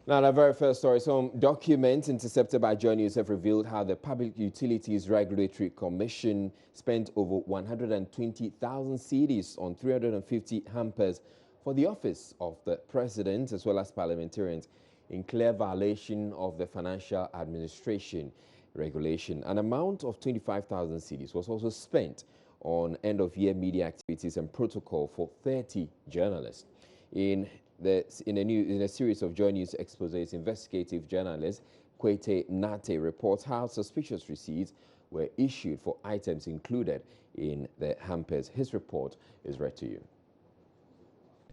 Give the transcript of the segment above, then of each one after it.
Now, the very first story, some documents intercepted by Joy News have revealed how the Public Utilities Regulatory Commission spent over 120,000 cedis on 350 hampers for the office of the President as well as parliamentarians in clear violation of the Financial Administration Regulation. An amount of 25,000 cedis was also spent on end-of-year media activities and protocol for 30 journalists. In a series of Joy News exposés, investigative journalist Kwete Nate reports how suspicious receipts were issued for items included in the hampers. His report is read to you.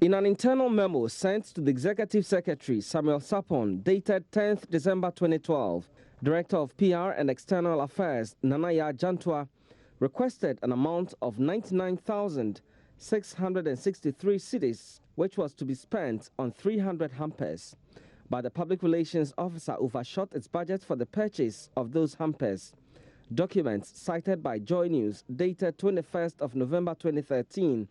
In an internal memo sent to the Executive Secretary Samuel Sapon, dated 10th December 2012, Director of PR and External Affairs Nanaya Jantua requested an amount of 99,663 cedis, which was to be spent on 300 hampers. But the Public Relations Officer overshot its budget for the purchase of those hampers. Documents cited by Joy News, dated 21st of November 2013,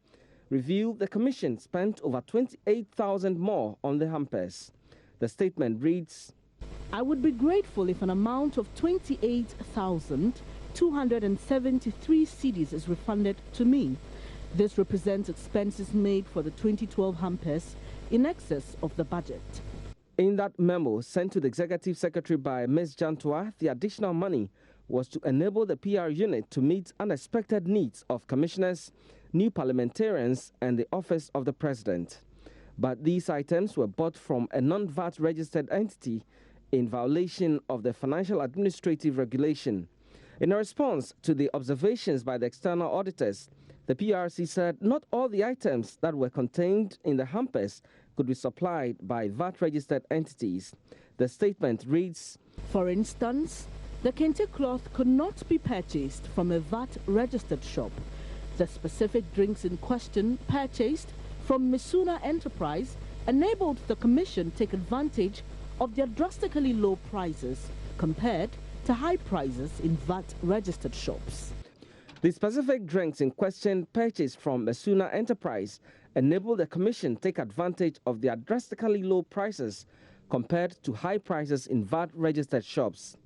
revealed the Commission spent over 28,000 more on the hampers. The statement reads, "I would be grateful if an amount of 28,273 cedis is refunded to me. This represents expenses made for the 2012 hampers in excess of the budget." In that memo sent to the Executive Secretary by Ms. Jantua, the additional money was to enable the PR unit to meet unexpected needs of commissioners, new parliamentarians, and the office of the President. But these items were bought from a non-VAT registered entity in violation of the Financial Administrative Regulation. In a response to the observations by the external auditors, the PRC said not all the items that were contained in the hampers could be supplied by VAT-registered entities. The statement reads, "For instance, the kente cloth could not be purchased from a VAT-registered shop. The specific drinks in question, purchased from Misuna Enterprise, enabled the Commission take advantage of their drastically low prices compared to high prices in VAT-registered shops." The specific drinks in question, purchased from Misuna Enterprise, enabled the Commission take advantage of their drastically low prices compared to high prices in VAT-registered shops.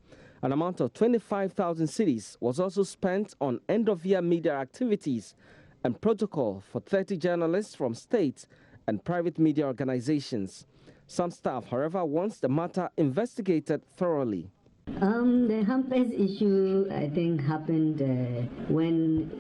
An amount of 25,000 cedis was also spent on end-of-year media activities and protocol for 30 journalists from state and private media organizations. Some staff, however, wants the matter investigated thoroughly. The hampers issue, I think, happened when,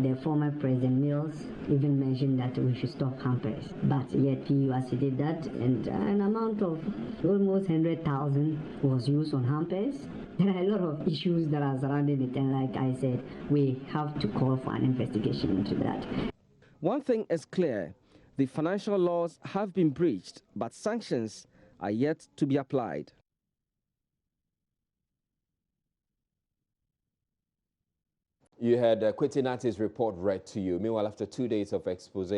the former President Mills even mentioned that we should stop hampers. But yet PURC did that, and an amount of almost 100,000 was used on hampers. There are a lot of issues that are surrounding it, and like I said, we have to call for an investigation into that. One thing is clear: the financial laws have been breached, but sanctions are yet to be applied. You had Kwete Nate's report read to you. Meanwhile, after 2 days of expose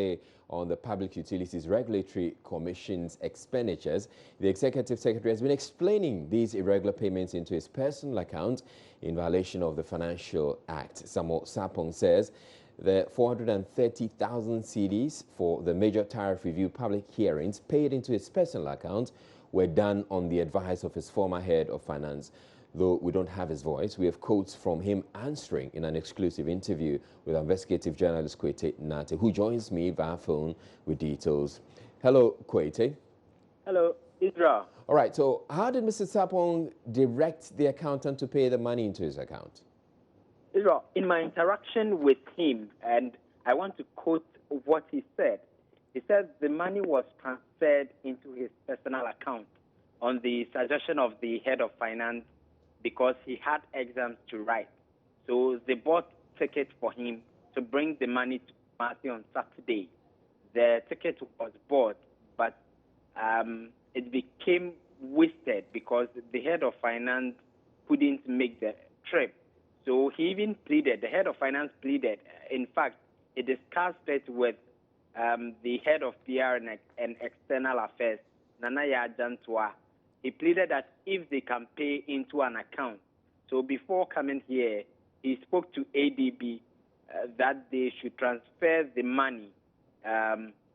on the Public Utilities Regulatory Commission's expenditures, the Executive Secretary has been explaining these irregular payments into his personal account in violation of the Financial Act. Samuel Sapon says the 430,000 cedis for the major tariff review public hearings paid into his personal account were done on the advice of his former head of finance. Though we don't have his voice, we have quotes from him answering in an exclusive interview with investigative journalist Kwete Nate, who joins me via phone with details. Hello, Kwete. Hello, Israel. All right, so how did Mr. Sapon direct the accountant to pay the money into his account? Israel, in my interaction with him, and I want to quote what he said the money was transferred into his personal account on the suggestion of the head of finance, because he had exams to write. So they bought tickets for him to bring the money to Kumasi on Saturday. The ticket was bought, but it became wasted because the head of finance couldn't make the trip. So he even pleaded, the head of finance pleaded. In fact, he discussed it with the head of PR and External Affairs, Nanaya Jantua. He pleaded that if they can pay into an account. So before coming here, he spoke to ADB that they should transfer the money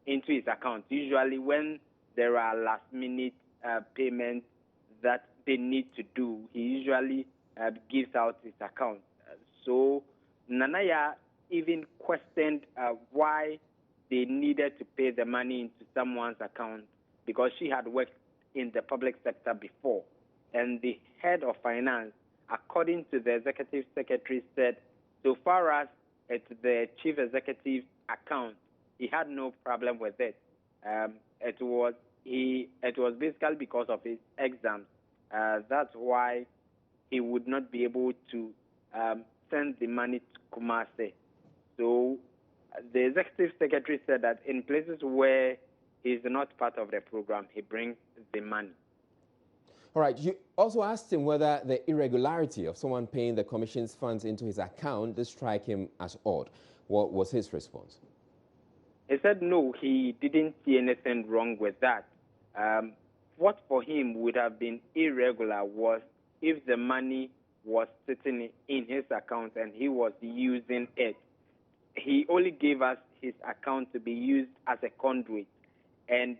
into his account. Usually when there are last-minute payments that they need to do, he usually gives out his account. So Nanaya even questioned why they needed to pay the money into someone's account, because she had worked in the public sector before. And the head of finance, according to the executive secretary, said so far as it's the chief executive's account, he had no problem with it. It was basically because of his exams. That's why he would not be able to send the money to Kumasi. So the executive secretary said that in places where he's not part of the program, he brings the money. All right. You also asked him whether the irregularity of someone paying the commission's funds into his account did strike him as odd. What was his response? He said no, he didn't see anything wrong with that. What for him would have been irregular was if the money was sitting in his account and he was using it. He only gave us his account to be used as a conduit, and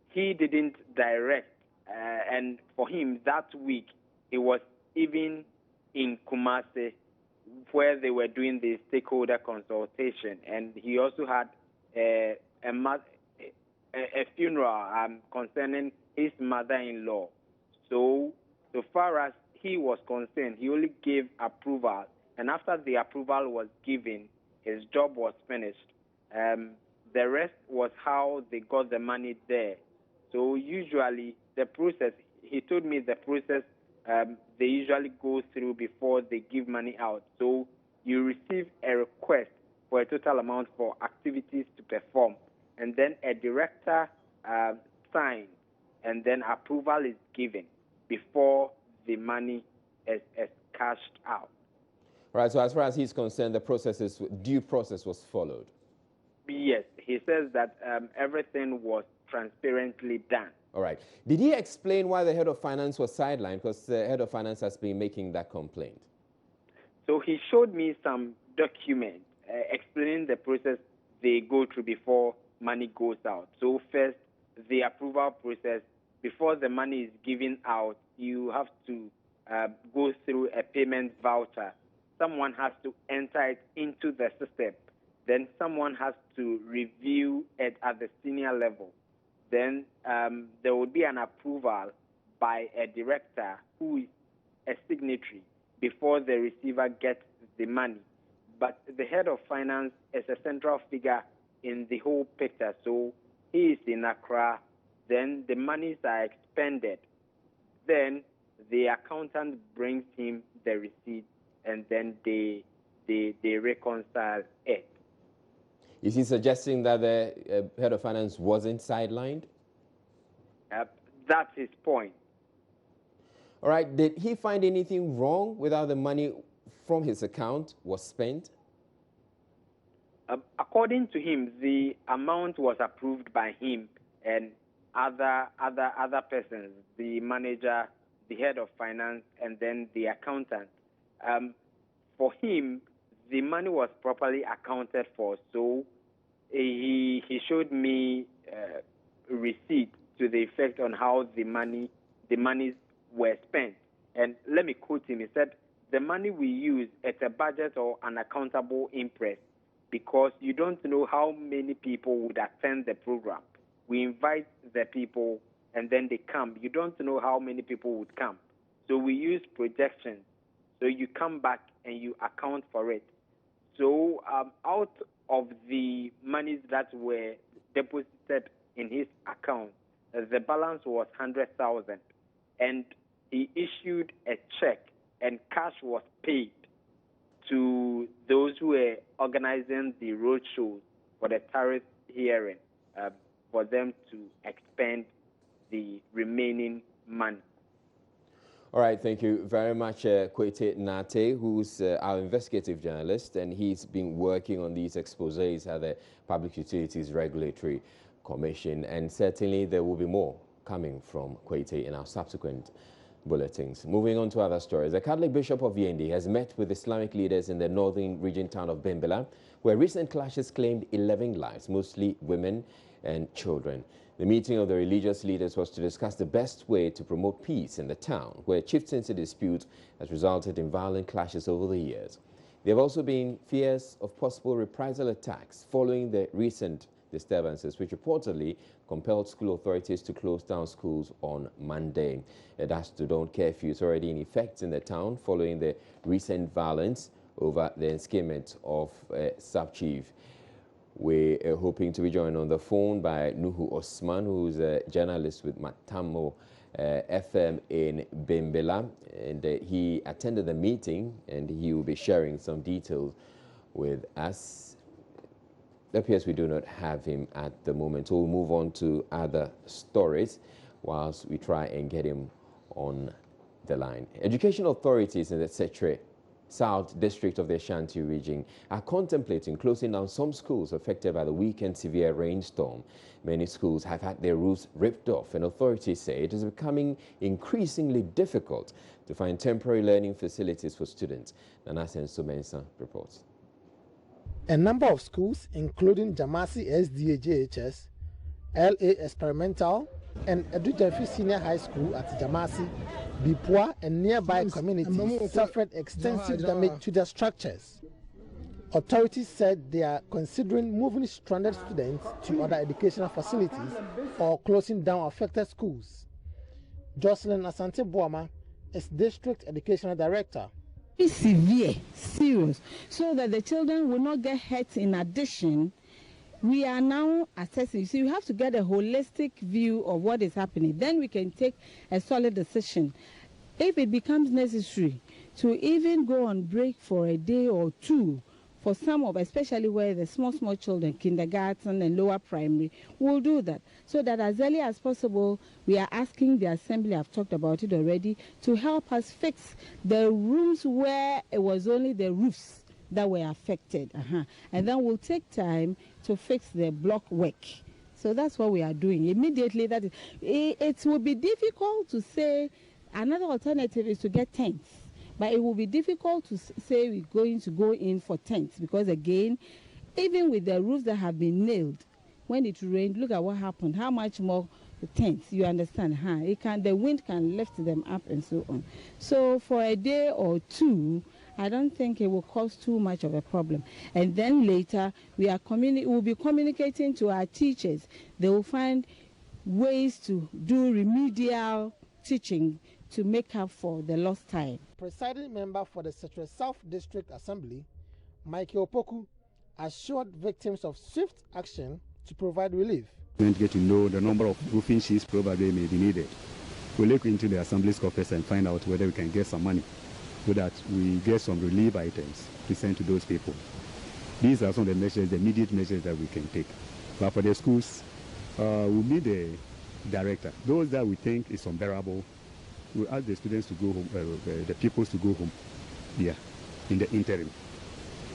he didn't direct. And for him, that week, he was even in Kumasi, where they were doing the stakeholder consultation, and he also had a funeral concerning his mother-in-law. So far as he was concerned, he only gave approval, and after the approval was given, his job was finished. The rest was how they got the money there. So usually the process, he told me the process they usually go through before they give money out. So you receive a request for a total amount for activities to perform, and then a director signs, and then approval is given before the money is cashed out. Right, so as far as he's concerned, the due process was followed. Yes, he says that everything was transparently done. All right. Did he explain why the head of finance was sidelined? Because the head of finance has been making that complaint. So he showed me some documents explaining the process they go through before money goes out. So first, the approval process. Before the money is given out, you have to go through a payment voucher. Someone has to enter it into the system. Then someone has to review it at the senior level. Then there will be an approval by a director who is a signatory before the receiver gets the money. But the head of finance is a central figure in the whole picture. So he is in Accra. Then the monies are expended. Then the accountant brings him the receipt, and then they reconcile it. Is he suggesting that the head of finance wasn't sidelined? That's his point. All right. Did he find anything wrong with how the money from his account was spent? According to him, the amount was approved by him and other persons, the manager, the head of finance, and then the accountant. For him, the money was properly accounted for, so he showed me receipt to the effect on how the monies were spent. And let me quote him. He said, "The money we use, it's a budget or an accountable interest, because you don't know how many people would attend the program. We invite the people, and then they come. You don't know how many people would come. So we use projections. So you come back and you account for it." So out of the monies that were deposited in his account, the balance was 100,000, and he issued a check, and cash was paid to those who were organizing the road shows for the tariff hearing, for them to expend the remaining money. All right, thank you very much, Kwete Nate, who's our investigative journalist, and he's been working on these exposés at the Public Utilities Regulatory Commission, and certainly there will be more coming from Kwete in our subsequent bulletins. Moving on to other stories, the Catholic Bishop of Yendi has met with Islamic leaders in the northern region town of Bimbila, where recent clashes claimed 11 lives, mostly women and children. The meeting of the religious leaders was to discuss the best way to promote peace in the town, where chieftaincy dispute has resulted in violent clashes over the years. There have also been fears of possible reprisal attacks following the recent disturbances, which reportedly compelled school authorities to close down schools on Monday. A dash-to-dawn curfew is already in effect in the town following the recent violence over the enscarement of sub-chief. We are hoping to be joined on the phone by Nuhu Osman, who is a journalist with Matamo FM in Bimbila, and he attended the meeting and he will be sharing some details with us. It appears we do not have him at the moment, so we'll move on to other stories whilst we try and get him on the line. Education authorities in the Setre South District of the Ashanti region are contemplating closing down some schools affected by the weekend severe rainstorm. Many schools have had their roofs ripped off, and authorities say it is becoming increasingly difficult to find temporary learning facilities for students. Nana Senso-Mensah reports. A number of schools, including Jamasi SDA JHS, LA Experimental, and Edujafi Senior High School at Jamasi, Bipua, and nearby communities suffered extensive damage to their structures. Authorities said they are considering moving stranded students to other educational facilities or closing down affected schools. Jocelyn Asante Boama is District Educational Director. It's severe, serious, so that the children will not get hurt. In addition, we are now assessing. So you have to get a holistic view of what is happening. Then we can take a solid decision. If it becomes necessary to even go on break for a day or two, for some of, especially where the small children, kindergarten and lower primary, we'll do that. So that as early as possible, we are asking the assembly, I've talked about it already, to help us fix the rooms where it was only the roofs that were affected. And then we'll take time to fix the block work. So that's what we are doing. Immediately, that is, it will be difficult to say. Another alternative is to get tents. But it will be difficult to say we're going to go in for tents because, again, even with the roofs that have been nailed, when it rained, look at what happened. How much more tents, you understand? The wind can lift them up and so on. So for a day or two, I don't think it will cause too much of a problem. And then later, we'll be communicating to our teachers. They will find ways to do remedial teaching to make up for the lost time. Presiding member for the Setre South District Assembly, Michael Opoku, assured victims of swift action to provide relief. We get to know the number of roofing sheets probably may be needed. We'll look into the Assembly's corpus and find out whether we can get some money so that we get some relief items to send to those people. These are some of the measures, the immediate measures that we can take. But for the schools, we'll meet the director. Those that we think is unbearable, we'll ask the students to go home, the pupils to go home, in the interim.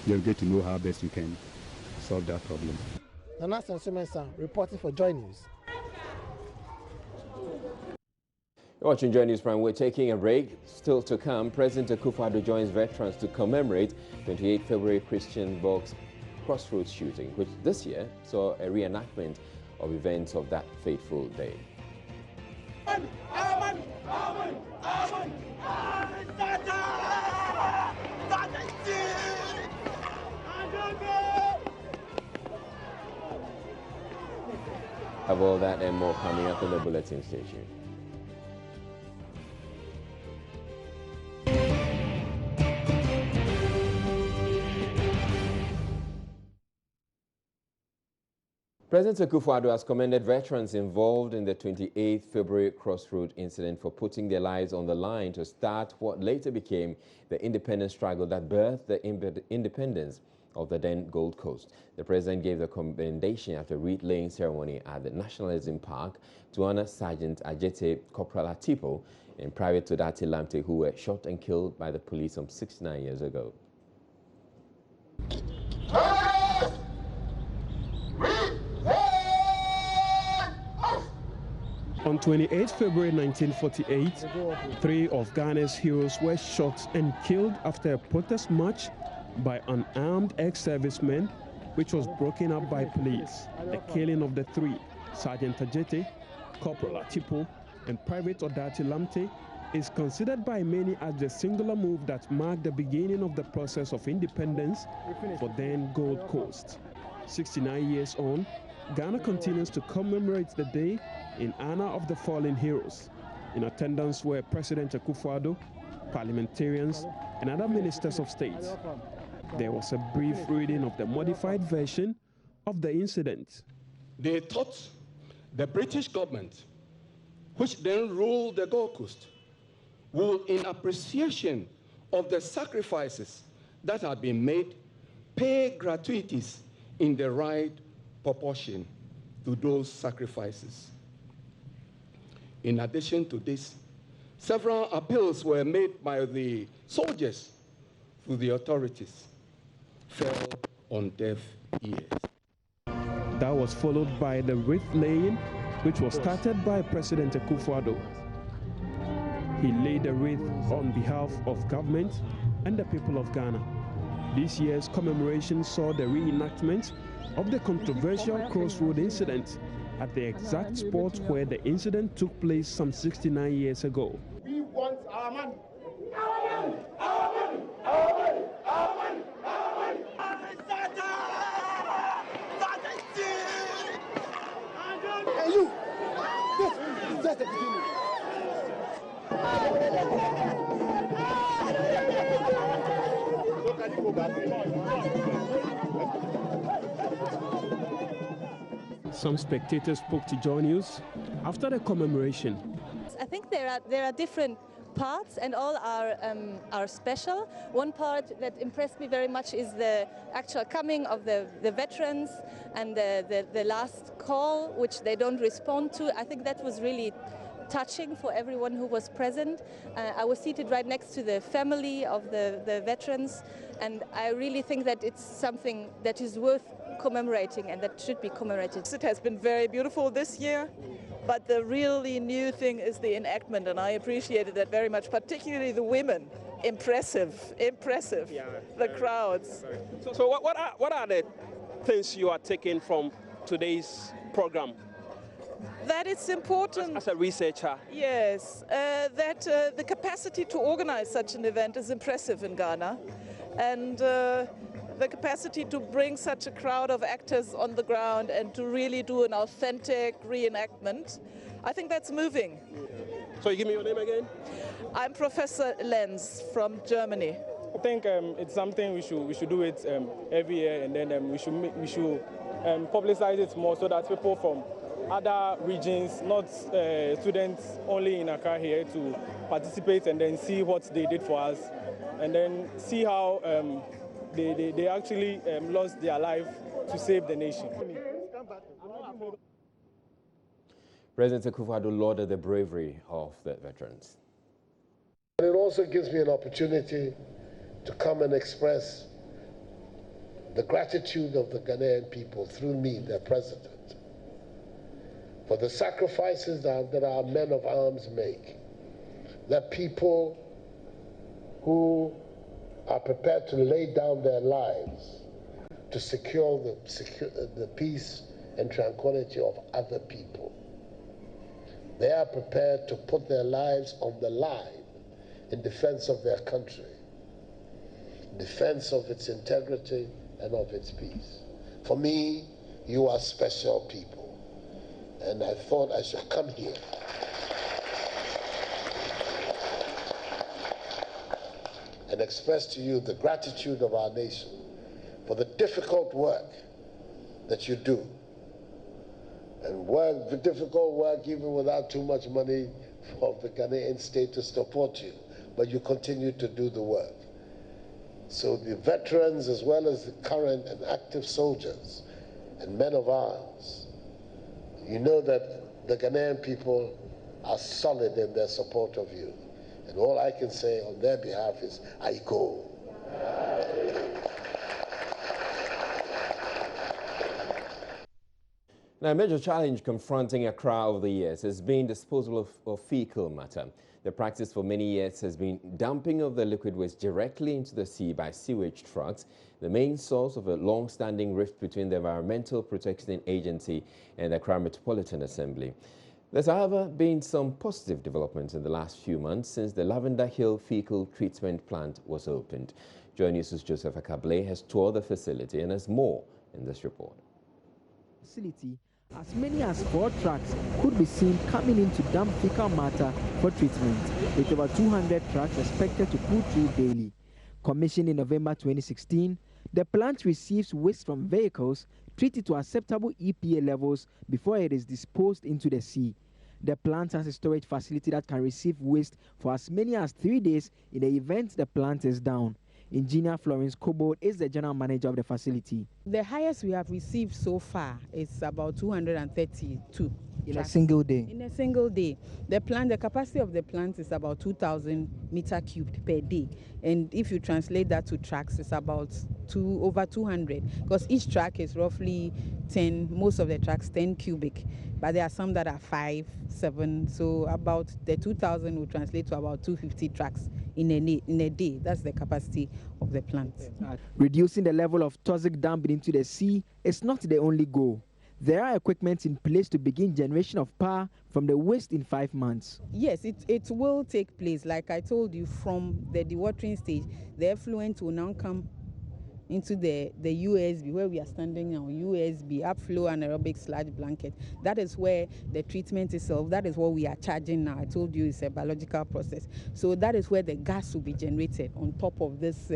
They'll get to know how best we can solve that problem. Nana Senso-Mensah reporting for Joy News. You're watching Joy News Prime. We're taking a break. Still to come, President Akufo-Addo joins veterans to commemorate 28 February Christian Box Crossroads shooting, which this year saw a reenactment of events of that fateful day. Have all that and more coming up in the bulletin station. President Akufo-Addo has commended veterans involved in the 28th February Crossroad incident for putting their lives on the line to start what later became the independence struggle that birthed the independence of the then Gold Coast. The president gave the commendation after a wreath-laying ceremony at the Nationalism Park to honor Sergeant Ajete Corporal Atipo and Private Todati Lamte, who were shot and killed by the police some 69 years ago. On 28 February 1948, 3 of Ghana's heroes were shot and killed after a protest march by an armed ex-serviceman, which was broken up by police. The killing of the 3 Sergeant Tajete, Corporal Atipo, and Private Odati Lamte is considered by many as the singular move that marked the beginning of the process of independence for then Gold Coast. 69 years on, Ghana continues to commemorate the day in honor of the fallen heroes. In attendance were President Akufo-Addo, parliamentarians, and other ministers of state. There was a brief reading of the modified version of the incident. They thought the British government, which then ruled the Gold Coast, will, in appreciation of the sacrifices that had been made, pay gratuities in the right proportion to those sacrifices. In addition to this, several appeals were made by the soldiers to the authorities, fell on deaf ears. That was followed by the wreath laying, which was started by President Akufo-Addo. He laid the wreath on behalf of government and the people of Ghana. This year's commemoration saw the reenactment of the controversial Crossroad incident at the exact spot where the incident took place some 69 years ago. We want our money. Our money! Our money! Our money! Our money! Our money! Hey, you! This is just the beginning. Some spectators spoke to Joy News after the commemoration. I think there are different parts, and all are special. One part that impressed me very much is the actual coming of the veterans and the last call, which they don't respond to. I think that was really touching for everyone who was present. I was seated right next to the family of the veterans, and I really think that it's something that is worth commemorating and that should be commemorated. It has been very beautiful this year, but the really new thing is the enactment, and I appreciated that very much, particularly the women. Impressive. Yeah, the crowds. So what are the things you are taking from today's program? That it's important. As a researcher. Yes, that the capacity to organize such an event is impressive in Ghana, and the capacity to bring such a crowd of actors on the ground and to really do an authentic reenactment, I think that's moving. So you give me your name again? I'm Professor Lenz from Germany. I think it's something we should do it every year, and then we should publicize it more so that people from other regions, not students only in Accra here, to participate and then see what they did for us, and then see how they actually lost their life to save the nation. President Akufo-Addo lauded the bravery of the veterans. It also gives me an opportunity to come and express the gratitude of the Ghanaian people through me, their president, for the sacrifices that our men of arms make, that people who are prepared to lay down their lives to secure the peace and tranquility of other people. They are prepared to put their lives on the line in defense of their country, defense of its integrity and of its peace. For me, you are special people, and I thought I should come here and express to you the gratitude of our nation for the difficult work that you do. And the difficult work even without too much money from the Ghanaian state to support you, but you continue to do the work. So the veterans, as well as the current and active soldiers and men of arms, you know that the Ghanaian people are solid in their support of you. And all I can say on their behalf is, Aiko. Now, a major challenge confronting Accra over the years has been disposal of fecal matter. The practice for many years has been dumping of the liquid waste directly into the sea by sewage trucks, the main source of a long-standing rift between the Environmental Protection Agency and the Accra Metropolitan Assembly. There's, however, been some positive developments in the last few months since the Lavender Hill Fecal Treatment Plant was opened. Joy News' Joseph Akable has toured the facility and has more in this report. Facility, as many as 4 trucks could be seen coming in to dump fecal matter for treatment, with over 200 trucks expected to pull through daily. Commissioned in November 2016, the plant receives waste from vehicles treated to acceptable EPA levels before it is disposed into the sea. The plant has a storage facility that can receive waste for as many as 3 days in the event the plant is down. Engineer Florence Kobo is the general manager of the facility. The highest we have received so far is about 232. In a single day? In a single day. The capacity of the plant is about 2,000 meter cubed per day. And if you translate that to trucks, it's about over 200. Because each truck is roughly 10, most of the trucks 10 cubic. But there are some that are 5, 7. So about the 2,000 will translate to about 250 trucks in a day. That's the capacity of the plant. Reducing the level of toxic dumping into the sea is not the only goal. There are equipment in place to begin generation of power from the waste in 5 months. Yes, it will take place. Like I told you, from the dewatering stage, the effluent will now come into the USB, where we are standing now, USB, upflow anaerobic sludge blanket. That is where the treatment itself, that is what we are charging now. I told you it's a biological process. So that is where the gas will be generated on top of this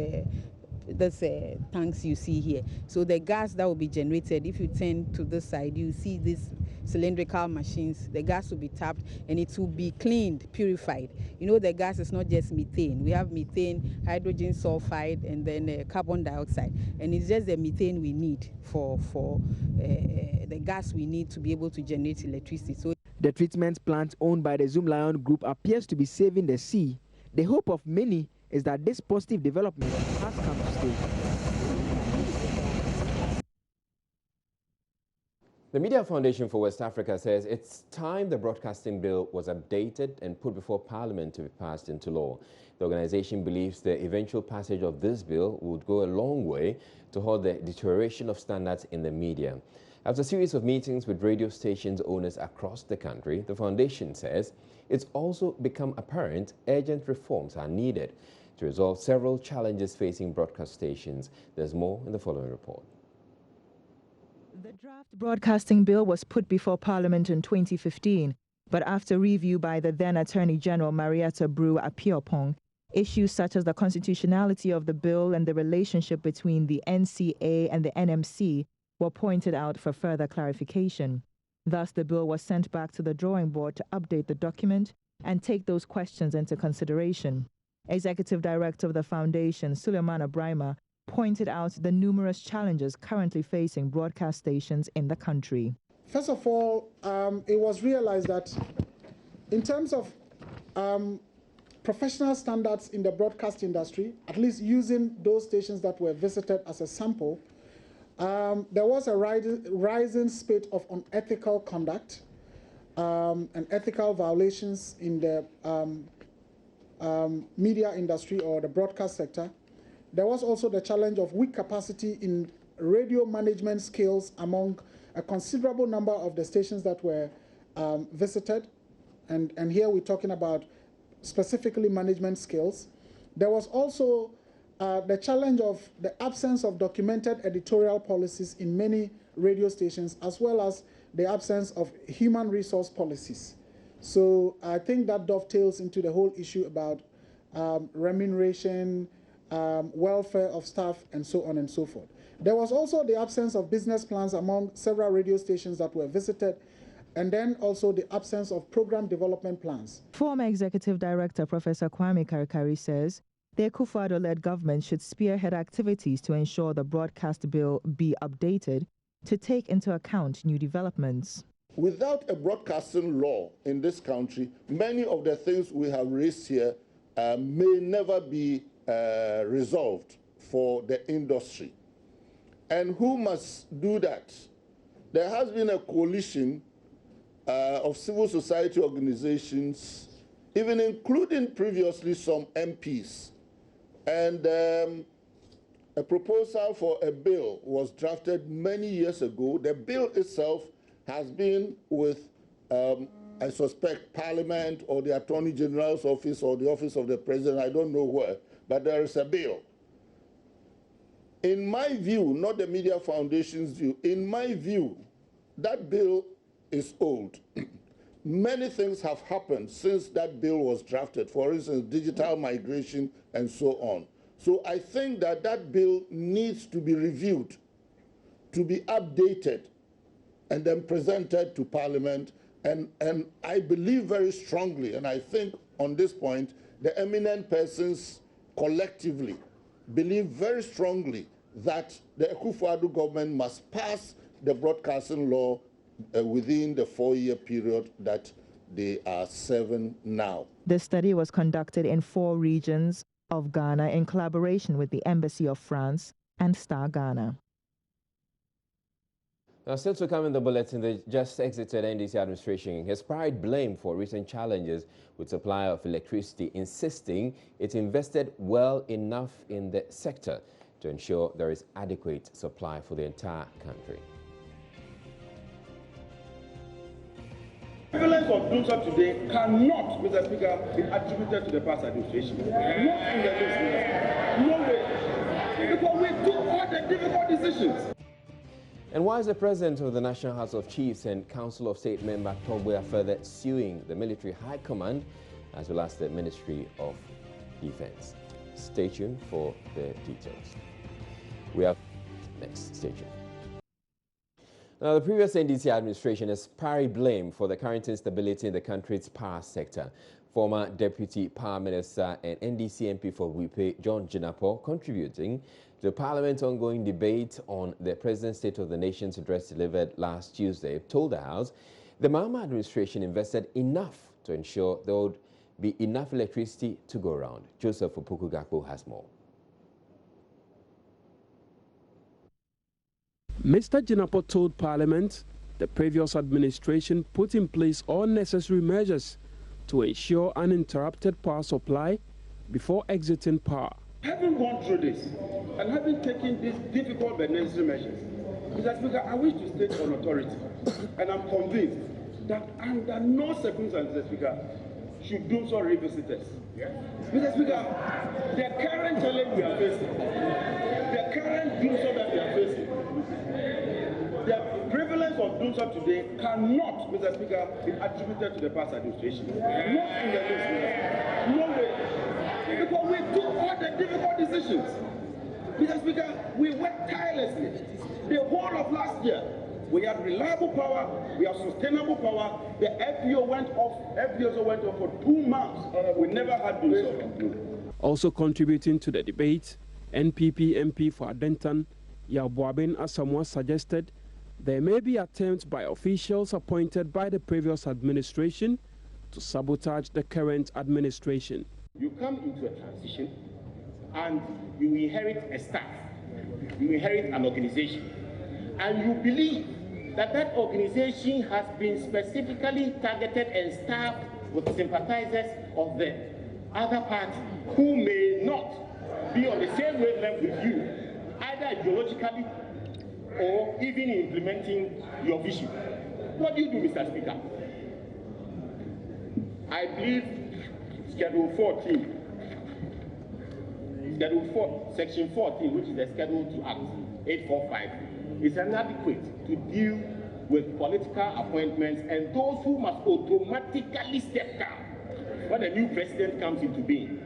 tanks you see here. So the gas that will be generated, if you turn to this side, you see these cylindrical machines. The gas will be tapped and it will be cleaned, purified. You know, the gas is not just methane. We have methane, hydrogen sulfide, and then carbon dioxide. And it's just the methane we need for the gas we need to be able to generate electricity. So the treatment plant owned by the Zoom Lion Group appears to be saving the sea. The hope of many is that this positive development has come to stay. The Media Foundation for West Africa says it's time the broadcasting bill was updated and put before Parliament to be passed into law. The organization believes the eventual passage of this bill would go a long way to halt the deterioration of standards in the media. After a series of meetings with radio stations owners across the country, the foundation says it's also become apparent urgent reforms are needed to resolve several challenges facing broadcast stations. There's more in the following report. The draft broadcasting bill was put before Parliament in 2015, but after review by the then Attorney General Marietta Brew Apiopong, issues such as the constitutionality of the bill and the relationship between the NCA and the NMC were pointed out for further clarification. Thus, the bill was sent back to the drawing board to update the document and take those questions into consideration. Executive Director of the Foundation, Suleiman Abraima, pointed out the numerous challenges currently facing broadcast stations in the country. First of all, it was realized that in terms of professional standards in the broadcast industry, at least using those stations that were visited as a sample, there was a rising spate of unethical conduct and ethical violations in the media industry or the broadcast sector. There was also the challenge of weak capacity in radio management skills among a considerable number of the stations that were visited. And here we're talking about specifically management skills. There was also the challenge of the absence of documented editorial policies in many radio stations, as well as the absence of human resource policies. So I think that dovetails into the whole issue about remuneration, welfare of staff, and so on and so forth. There was also the absence of business plans among several radio stations that were visited, and then also the absence of program development plans. Former Executive Director Professor Kwame Karikari says the Akufo-Addo-led government should spearhead activities to ensure the broadcast bill be updated to take into account new developments. Without a broadcasting law in this country, many of the things we have raised here may never be resolved for the industry. And who must do that? There has been a coalition of civil society organizations even including previously some MPs. And a proposal for a bill was drafted many years ago. The bill itself has been with, I suspect, Parliament or the Attorney General's office or the office of the President, I don't know where, but there is a bill. In my view, not the Media Foundation's view, in my view, that bill is old. Many things have happened since that bill was drafted, for instance, digital migration and so on. So I think that that bill needs to be reviewed, to be updated, and then presented to Parliament. And I believe very strongly, and I think on this point, the eminent persons collectively believe very strongly that the Akufo-Addo government must pass the broadcasting law within the 4-year period that they are serving now. The study was conducted in 4 regions of Ghana in collaboration with the Embassy of France and Star Ghana. Now, still to come in the bulletin, the just exited NDC administration has pried blame for recent challenges with supply of electricity, insisting it invested well enough in the sector to ensure there is adequate supply for the entire country. The evidence of doing so today cannot, Mr. Speaker, be attributed to the past administration. Not in the least, no way. Because we took all the difficult decisions. And why is the President of the National House of Chiefs and Council of State member Togboya further suing the Military High Command as well as the Ministry of Defense? Stay tuned for the details. We are next. Stay tuned. Now, the previous NDC administration has parried blame for the current instability in the country's power sector. Former Deputy Power Minister and NDC MP for Wipe, John Jinapor, contributing to Parliament's ongoing debate on the President's State of the Nation's address delivered last Tuesday, told the House the Mahama administration invested enough to ensure there would be enough electricity to go around. Joseph Opoku-Gakpo has more. Mr. Jinapor told Parliament the previous administration put in place all necessary measures to ensure uninterrupted power supply before exiting power. Having gone through this and having taken these difficult but necessary measures, Mr. Speaker, I wish to state on authority, and I'm convinced that under no circumstances, Mr. Speaker, should do so revisit us. Mr. Speaker, the current challenge we are facing, the current doom that we are facing, the prevalence of doom today cannot, Mr. Speaker, be attributed to the past administration. Not in the least, no way. Because we took all the difficult decisions. Mr. Speaker, we worked tirelessly. The whole of last year, we had reliable power, we had sustainable power. The FPO went off, FPO went off for 2 months. We never had this. Also contributing to the debate, NPP MP for Adentan, Yabuabin Asamoah, suggested there may be attempts by officials appointed by the previous administration to sabotage the current administration. You come into a transition and you inherit a staff, you inherit an organization, and you believe that that organization has been specifically targeted and staffed with sympathizers of the other party who may not be on the same wavelength with you, either ideologically or even in implementing your vision. What do you do, Mr. Speaker? I believe Schedule 14, Section 14, which is the Schedule to Act 845, is inadequate to deal with political appointments and those who must automatically step down when a new president comes into being.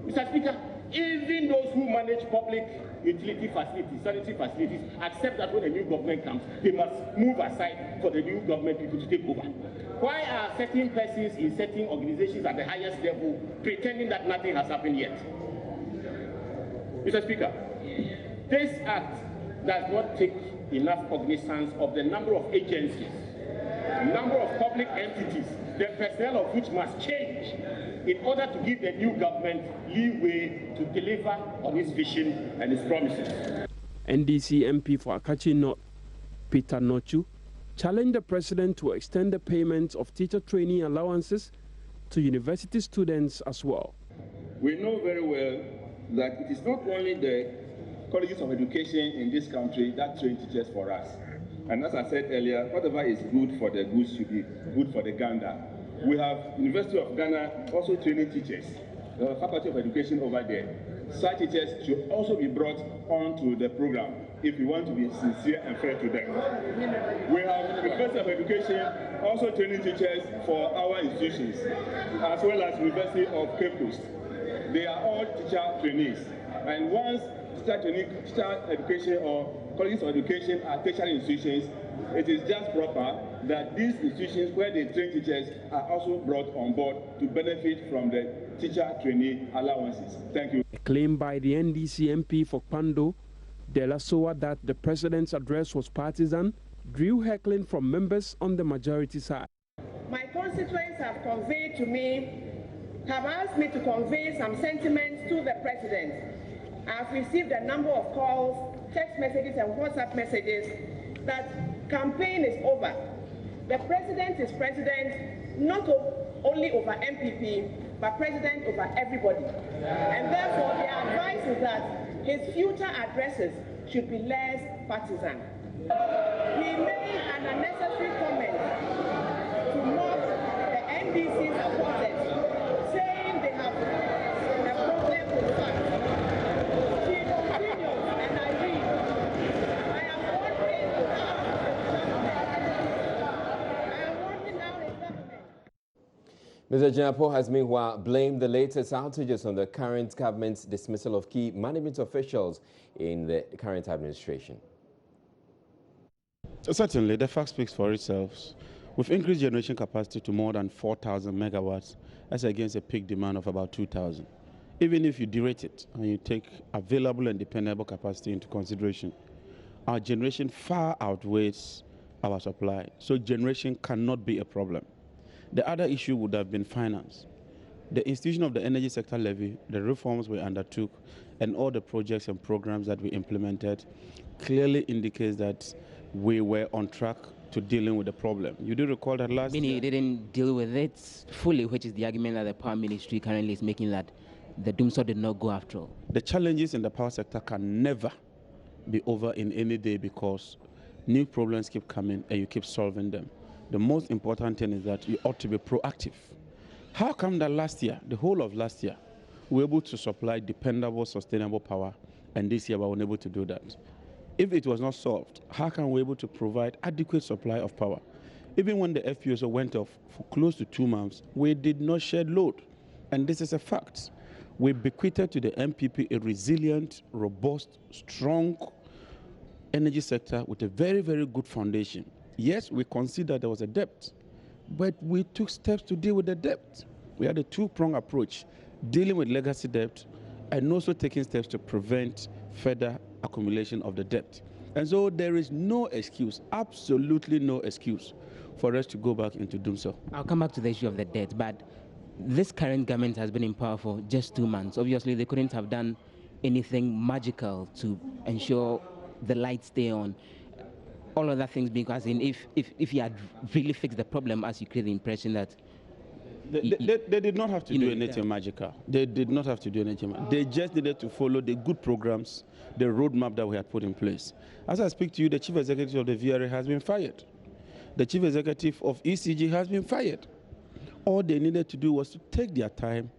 Mr. Speaker, even those who manage public utility facilities, sanitary facilities, accept that when a new government comes, they must move aside for the new government people to take over. Why are certain persons in certain organizations at the highest level pretending that nothing has happened yet? Mr. Speaker, this act does not take enough cognizance of the number of agencies, number of public entities, the personnel of which must change in order to give the new government leeway to deliver on its vision and its promises. NDC MP for Akachi North, Peter Nochu, challenged the president to extend the payment of teacher training allowances to university students as well. We know very well that it is not only the colleges of education in this country that train teachers for us. And as I said earlier, whatever is good for the goose should be good for the gander. We have University of Ghana also training teachers, the Faculty of Education over there. Such teachers should also be brought onto the program if we want to be sincere and fair to them. We have University of Education also training teachers for our institutions, as well as University of Cape Coast. They are all teacher trainees. And once teacher education or colleges of education are tertiary institutions, it is just proper that these institutions where they train teachers are also brought on board to benefit from the teacher trainee allowances. Thank you. A claim by the NDC MP for Pando, Dela Soa, that the president's address was partisan, drew heckling from members on the majority side. My constituents have conveyed to me, have asked me to convey some sentiments to the president. I've received a number of calls, text messages and WhatsApp messages that campaign is over. The president is president not only over MPP, but president over everybody. And therefore, the advice is that his future addresses should be less partisan. He made an unnecessary comment to mock the NDC supporters, saying they have a problem with facts. He continues, and I read, I am working now in government. Mr. Jinapo has meanwhile blamed the latest outages on the current government's dismissal of key management officials in the current administration. Certainly, the fact speaks for itself. We've increased generation capacity to more than 4,000 megawatts as against a peak demand of about 2,000. Even if you derate it and you take available and dependable capacity into consideration, our generation far outweighs our supply, so generation cannot be a problem. The other issue would have been finance. The institution of the energy sector levy, the reforms we undertook, and all the projects and programs that we implemented clearly indicates that we were on track to dealing with the problem. You do recall that last year? You didn't deal with it fully, which is the argument that the Power Ministry currently is making, that the Dumso did not go after all. The challenges in the power sector can never be over in any day because new problems keep coming and you keep solving them. The most important thing is that you ought to be proactive. How come that last year, the whole of last year, we were able to supply dependable, sustainable power, and this year we were unable to do that? If it was not solved, how can we be able to provide adequate supply of power? Even when the FPSO went off for close to 2 months, we did not shed load. And this is a fact. We bequeathed to the MPP a resilient, robust, strong energy sector with a very, very good foundation. Yes, we considered there was a debt, but we took steps to deal with the debt. We had a two-pronged approach, dealing with legacy debt and also taking steps to prevent further accumulation of the debt. And so there is no excuse, absolutely no excuse, for us to go back into doing so. I'll come back to the issue of the debt, but this current government has been in power for just 2 months. Obviously, they couldn't have done anything magical to ensure the lights stay on. All other things, because if you had really fixed the problem, as you create the impression that they did not have to do anything magical. They did not have to do anything. They just needed to follow the good programs, the roadmap that we had put in place. As I speak to you, the chief executive of the VRA has been fired. The chief executive of ECG has been fired. All they needed to do was to take their time,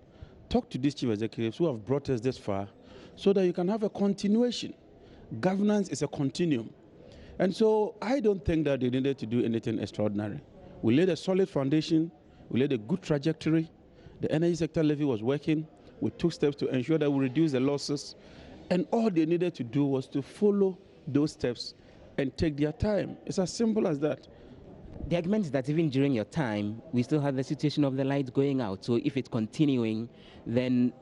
talk to these chief executives who have brought us this far, so that you can have a continuation. Governance is a continuum. And so I don't think that they needed to do anything extraordinary. We laid a solid foundation. We laid a good trajectory. The energy sector levy was working. We took steps to ensure that we reduce the losses. And all they needed to do was to follow those steps and take their time. It's as simple as that. The argument is that even during your time, we still have the situation of the lights going out. So if it's continuing, then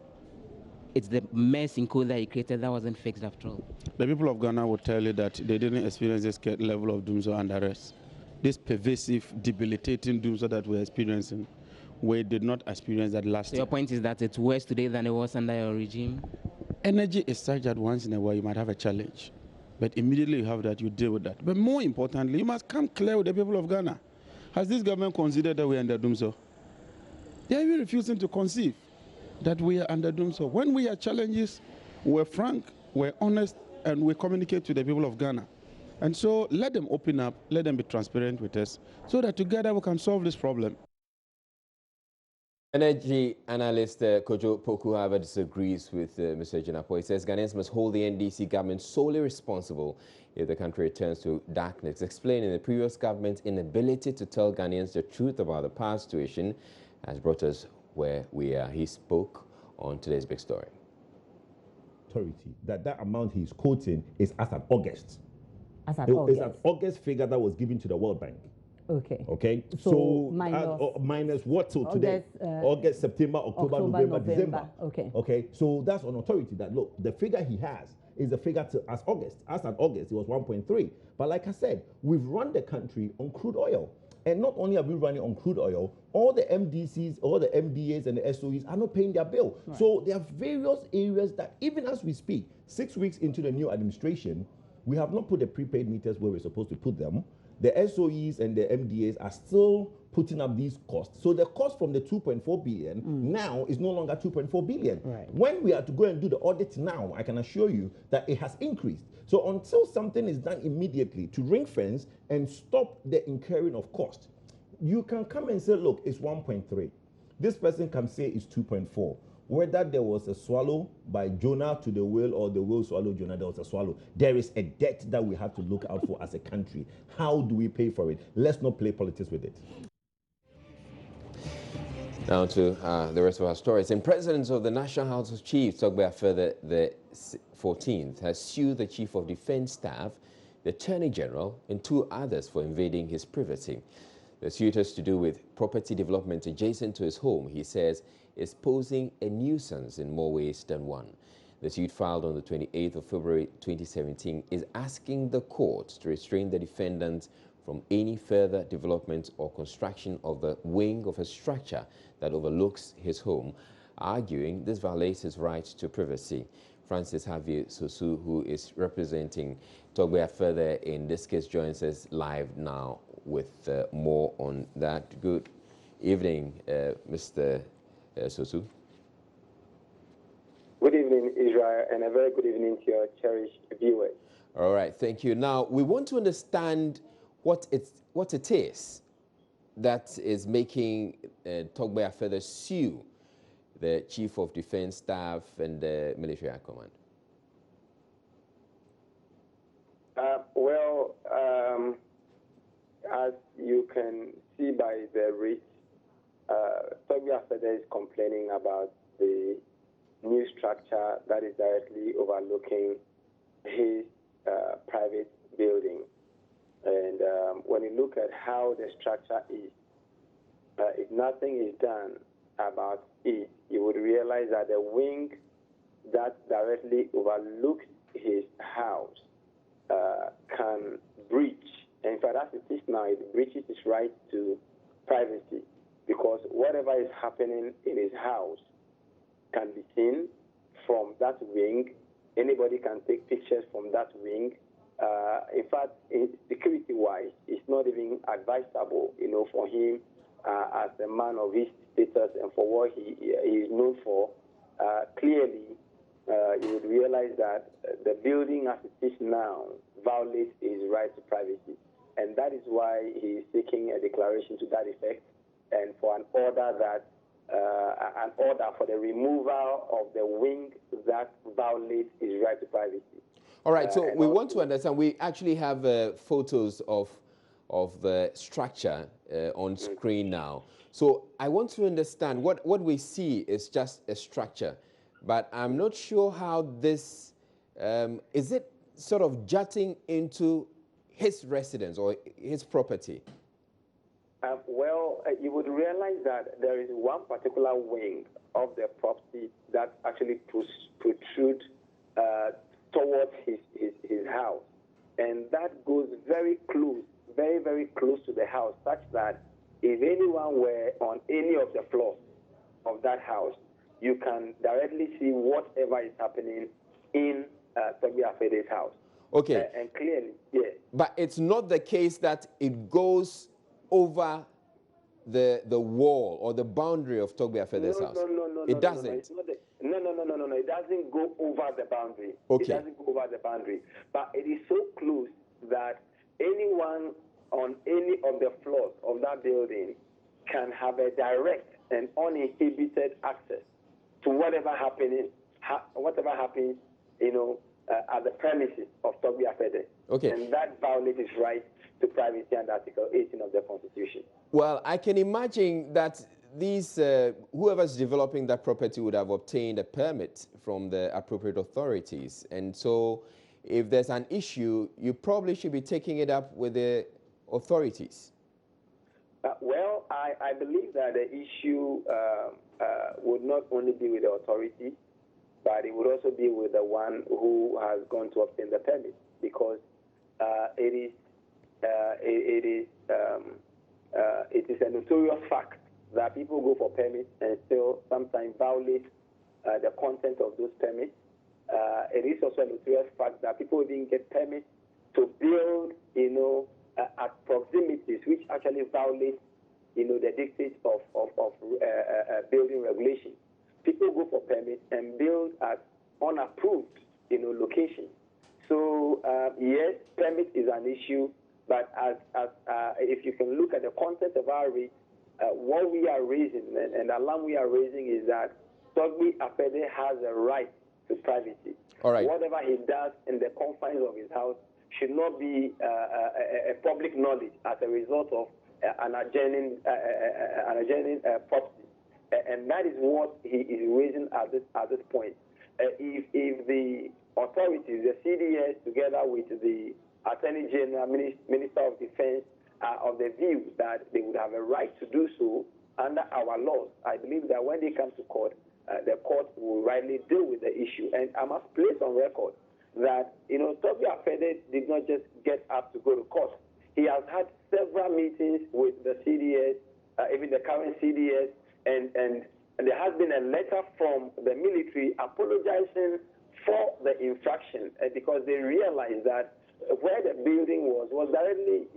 it's the mess in code that you created that wasn't fixed after all. The people of Ghana will tell you that they didn't experience this level of doomsday and arrest. This pervasive, debilitating doomsday that we're experiencing, we did not experience that last year. Your point is that it's worse today than it was under your regime? Energy is such that once in a while you might have a challenge. But immediately you have that, you deal with that. But more importantly, you must come clear with the people of Ghana. Has this government considered that we're under doomsday? They are even refusing to conceive that we are under doom. So when we have challenges, we're frank, we're honest, and we communicate to the people of Ghana. And so let them open up, let them be transparent with us, so that together we can solve this problem. Energy analyst Kojo Poku, however, disagrees with Mr. Jinapo. He says Ghanaians must hold the NDC government solely responsible if the country returns to darkness, explaining the previous government's inability to tell Ghanaians the truth about the past situation has brought us where we are. He spoke on today's big story. That amount he's quoting is as at August. As at August. It's an August figure that was given to the World Bank. Okay. Okay. So minus what till today? August, September, October, November, December. Okay. Okay. So that's on authority that look, the figure he has is the figure as August. As at August, it was 1.3. But like I said, we've run the country on crude oil. And not only are we running on crude oil, all the MDCs, all the MDAs and the SOEs are not paying their bill. Right. So there are various areas that even as we speak, 6 weeks into the new administration, we have not put the prepaid meters where we're supposed to put them. The SOEs and the MDAs are still putting up these costs. So the cost from the 2.4 billion now is no longer 2.4 billion. Right. When we are to go and do the audit now, I can assure you that it has increased. So until something is done immediately to ring fence and stop the incurring of cost, you can come and say, look, it's 1.3. This person can say it's 2.4. Whether there was a swallow by Jonah to the whale or the whale swallowed Jonah, there was a swallow. There is a debt that we have to look out for as a country. How do we pay for it? Let's not play politics with it. Now to the rest of our stories. In presence of the National House of Chiefs, Togbe Afede the 14th has sued the Chief of Defence Staff, the Attorney General, and 2 others for invading his privacy. The suit has to do with property development adjacent to his home, he says, is posing a nuisance in more ways than one. The suit filed on the 28th of February 2017 is asking the court to restrain the defendant from any further development or construction of the wing of a structure that overlooks his home, arguing this violates his right to privacy. Francis Javier Sosu, who is representing Togbe Afede in this case, joins us live now with more on that. Good evening, Mr. Sosu. Good evening, Israel, and a very good evening to your cherished viewers. All right, thank you. Now, we want to understand what it is that is making Togbe Afede sue the Chief of Defence Staff and the Military High Command. As you can see by the writ, Togbe Afede is complaining about the new structure that is directly overlooking his private building. And when you look at how the structure is, if nothing is done about it, you would realize that the wing that directly overlooks his house can breach. And in fact, as it is now, it breaches his right to privacy, because whatever is happening in his house can be seen from that wing. Anybody can take pictures from that wing. In fact, security-wise, it's not even advisable, for him as a man of his status and for what he is known for. Clearly, you would realize that the building as it is now violates his right to privacy. And that is why he is seeking a declaration to that effect, and for an order for the removal of the wing that violates his right to privacy. All right, so we want to understand, we actually have photos of the structure on screen now. So I want to understand, what we see is just a structure, but I'm not sure how this, is it sort of jutting into his residence or his property? You would realize that there is one particular wing of the property that actually protrudes towards his house. And that goes very close, very, very close to the house, such that if anyone were on any of the floors of that house, you can directly see whatever is happening in Togbe Afede's house. Okay. And clearly, yes. But it's not the case that it goes over the wall or the boundary of Togbe Afede's house? It doesn't. No, it doesn't go over the boundary. Okay. It doesn't go over the boundary. But it is so close that anyone on any of the floors of that building can have a direct and uninhibited access to whatever happens, at the premises of Togbe Afede. Okay. And that violates his right to privacy under Article 18 of the Constitution. Well, I can imagine that these whoever's developing that property would have obtained a permit from the appropriate authorities. And so if there's an issue, you probably should be taking it up with the authorities. Well, I believe that the issue would not only be with the authority, but it would also be with the one who has gone to obtain the permit, because it is a notorious fact that people go for permits and still sometimes violate the content of those permits. It is also a notorious fact that people even get permits to build, at proximities, which actually violate, the dictates of building regulations. People go for permits and build at unapproved, locations. So yes, permit is an issue, but as if you can look at the content of our rate, what we are raising and the alarm we are raising is that Togbe Afede has a right to privacy. All right. Whatever he does in the confines of his house should not be a public knowledge as a result of an adjoining property. And that is what he is raising at this point. If the authorities, the CDS, together with the Attorney General, Minister of Defense, are of the view that they would have a right to do so under our laws, I believe that when they come to court, the court will rightly deal with the issue. And I must place on record that, Togbe Afede did not just get up to go to court. He has had several meetings with the CDS, even the current CDS, and there has been a letter from the military apologizing for the infraction because they realized that where the building was directly,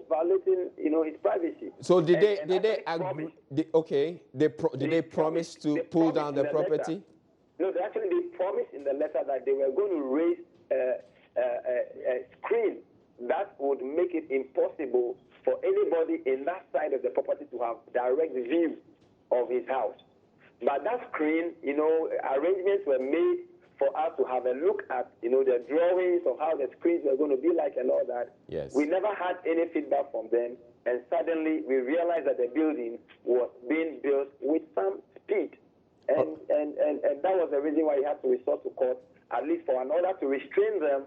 violating, his privacy. So did they agree? Did they promise to pull down the property? No, they promised in the letter that they were going to raise a screen that would make it impossible for anybody in that side of the property to have direct view of his house. But that screen, arrangements were made for us to have a look at, the drawings of how the screens were going to be like and all that. Yes. We never had any feedback from them, and suddenly we realized that the building was being built with some speed. And that was the reason why we had to resort to court, at least for an order to restrain them,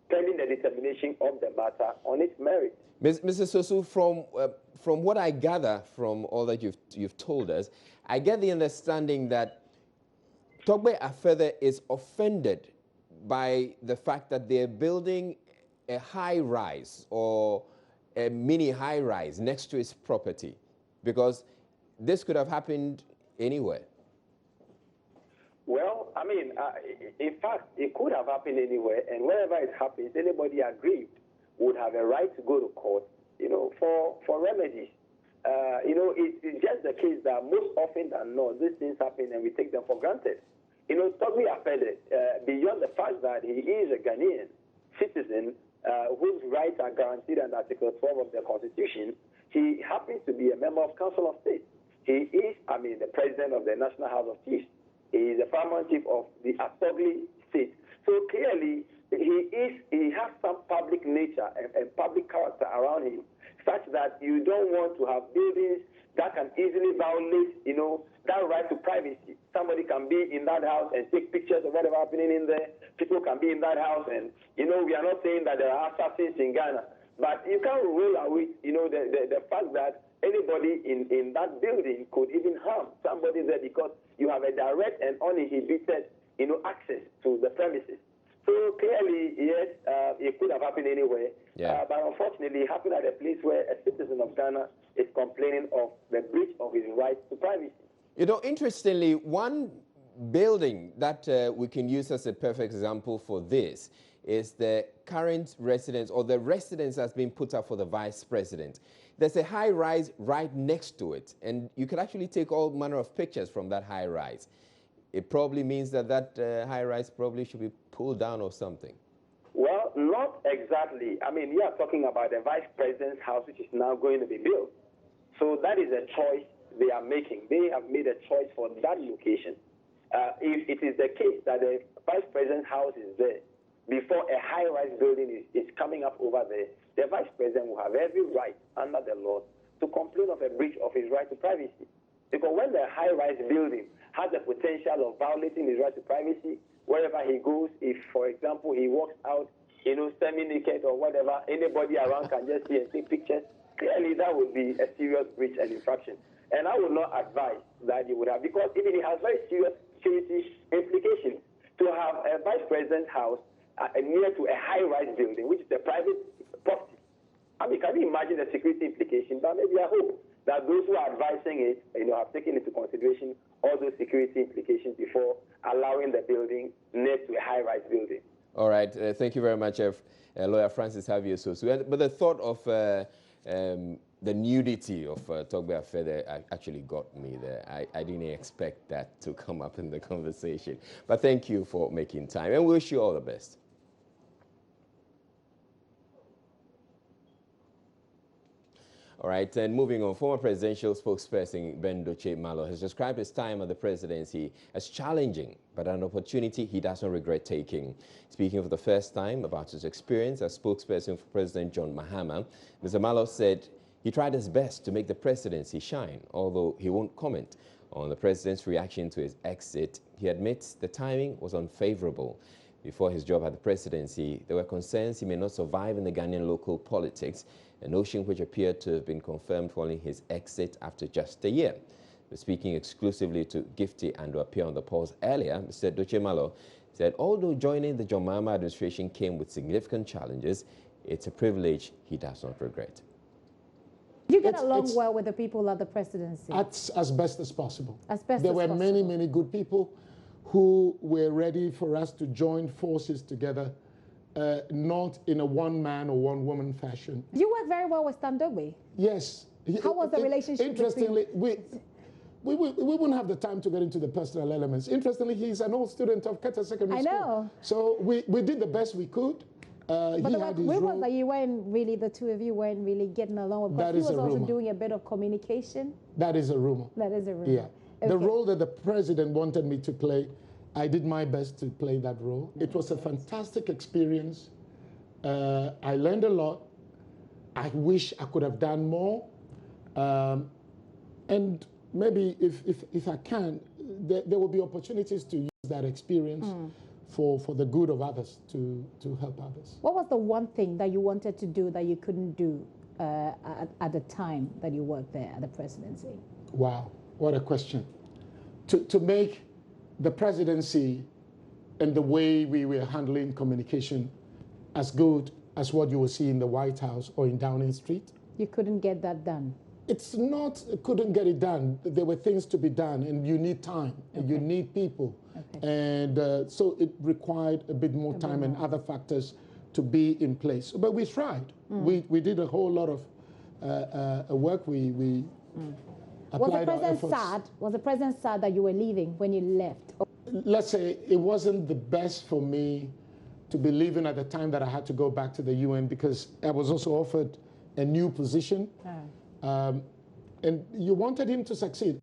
pending the determination of the matter on its merit. Mr. Sosu, from what I gather from all that you've told us, I get the understanding that Togbe Afede is offended by the fact that they're building a high-rise or a mini high-rise next to his property, because this could have happened anywhere. Well, in fact, it could have happened anywhere, and wherever it happens, anybody aggrieved would have a right to go to court, for remedies. It's just the case that most often than not, these things happen and we take them for granted. Togbe Afede, beyond the fact that he is a Ghanaian citizen whose rights are guaranteed under Article 12 of the Constitution, he happens to be a member of Council of State. He is, the president of the National House of Chiefs. He is the paramount chief of the Assembly State. So clearly, he has some public nature and public character around him, such that you don't want to have buildings that can easily violate, that right to privacy. Somebody can be in that house and take pictures of whatever happening in there. People can be in that house, and we are not saying that there are assassins in Ghana, but you can't rule away, the fact that anybody in that building could even harm somebody there because you have a direct and uninhibited, access to the premises. So clearly, yes, it could have happened anywhere. Yeah. But unfortunately, it happened at a place where a citizen of Ghana is complaining of the breach of his right to privacy. Interestingly, one building that we can use as a perfect example for this is the current residence, or the residence that's been put up for the vice president. There's a high rise right next to it, and you can actually take all manner of pictures from that high rise. It probably means that high rise probably should be pulled down or something. Well, not exactly. I mean, we are talking about the vice president's house, which is now going to be built. So that is a choice they are making. They have made a choice for that location. If it is the case that the vice president's house is there before a high-rise building is coming up over there, the vice president will have every right under the law to complain of a breach of his right to privacy. Because when the high-rise building has the potential of violating his right to privacy, wherever he goes, if, for example, he walks out, semi-naked or whatever, anybody around can just see and take pictures, clearly that would be a serious breach and infraction. And I would not advise that you would have, because even it has very serious security implications to have a vice president's house near to a high-rise building, which is a private property. I mean, can you imagine the security implications? But maybe I hope that those who are advising it, have taken into consideration all those security implications before allowing the building near to a high-rise building. All right. Thank you very much, Lawyer Francis Javier Sosu. But the thought of the nudity of Togbe Afede actually got me there. I didn't expect that to come up in the conversation. But thank you for making time, and we wish you all the best. All right, and moving on, former presidential spokesperson Ben Doche Malo has described his time at the presidency as challenging, but an opportunity he doesn't regret taking. Speaking for the first time about his experience as spokesperson for President John Mahama, Mr. Malo said he tried his best to make the presidency shine, although he won't comment on the president's reaction to his exit. He admits the timing was unfavorable. Before his job at the presidency, there were concerns he may not survive in the Ghanaian local politics, a notion which appeared to have been confirmed following his exit after just a year. But speaking exclusively to Gifty and to appear on the pause earlier, Mr. Doche Malo said although joining the John Mahama administration came with significant challenges, it's a privilege he does not regret. You get along well with the people at the presidency? As best as possible. As best there as were possible. many, many good people who were ready for us to join forces together, not in a one-man or one-woman fashion. You work very well with Standogbe. Yes. How was the relationship interestingly, we wouldn't have the time to get into the personal elements. Interestingly, he's an old student of Keta Secondary School. I know. So we did the best we could. But there were rumors that you weren't really, the two of you weren't really getting along, because he was also doing a bit of communication. That is a rumor. That is a rumor. Yeah. Okay. The role that the president wanted me to play, I did my best to play that role. It was a fantastic experience. I learned a lot. I wish I could have done more. And maybe if I can, there will be opportunities to use that experience for the good of others, to help others. What was the one thing that you wanted to do that you couldn't do at the time that you worked there at the presidency? Wow, what a question. To make the presidency and the way we were handling communication as good as what you will see in the White House or in Downing Street. You couldn't get that done? It's not, couldn't get it done. There were things to be done, and you need time, and you need people. And so it required a bit more time and other factors to be in place. But we tried. We did a whole lot of work. We applied our efforts. Was the president sad that you were leaving when you left? Let's say it wasn't the best for me to be leaving at the time that I had to go back to the UN, because I was also offered a new position. And you wanted him to succeed.